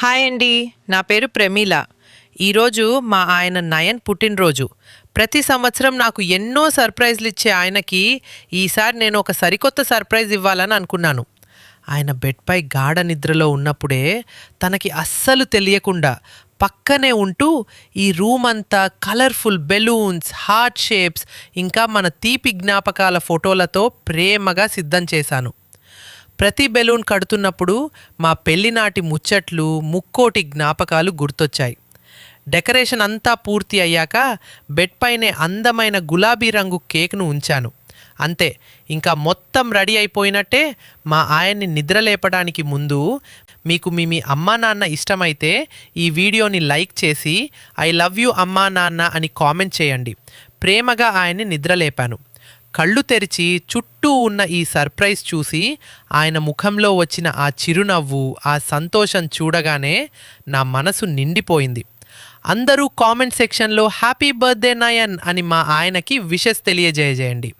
Hi అండి. నా పేరు ప్రమీల. ఈరోజు మా ఆయన నయన్ పుట్టినరోజు. ప్రతి సంవత్సరం నాకు ఎన్నో సర్ప్రైజ్‌లిచ్చే ఆయనకి ఈసారి నేను ఒక సరికొత్త సర్ప్రైజ్ ఇవ్వాలని అనుకున్నాను. ఆయన బెడ్‌పై గాఢ నిద్రలో ఉన్నప్పుడే తనకి అస్సలు తెలియకుండా పక్కనే ఉంటూ ఈ రూమంతా కలర్‌ఫుల్ బెలూన్స్, హార్ట్ షేప్స్ ఇంకా మన తీపి జ్ఞాపకాల ఫోటోలతో ప్రేమగా సిద్ధం చేశాను. ప్రతి బెలూన్ కడుతున్నప్పుడు మా పెళ్లినాటి ముచ్చట్లు, ముక్కోటి జ్ఞాపకాలు గుర్తొచ్చాయి. డెకరేషన్ అంతా పూర్తి అయ్యాక బెడ్ పైనే అందమైన గులాబీ రంగు కేక్ను ఉంచాను. అంతే, ఇంకా మొత్తం రెడీ అయిపోయినట్టే. మా ఆయన్ని నిద్రలేపడానికి ముందు మీకు మీ అమ్మా నాన్న ఇష్టమైతే ఈ వీడియోని లైక్ చేసి ఐ లవ్ యూ అమ్మా నాన్న అని కామెంట్ చేయండి. ప్రేమగా ఆయన్ని నిద్రలేపాను. కళ్ళు తెరిచి చుట్టూ ఉన్న ఈ సర్ప్రైజ్ చూసి ఆయన ముఖంలో వచ్చిన ఆ చిరునవ్వు, ఆ సంతోషం చూడగానే నా మనసు నిండిపోయింది. అందరూ కామెంట్ సెక్షన్లో హ్యాపీ బర్త్డే నయన్ అని మా ఆయనకి విషెస్ తెలియజేయండి.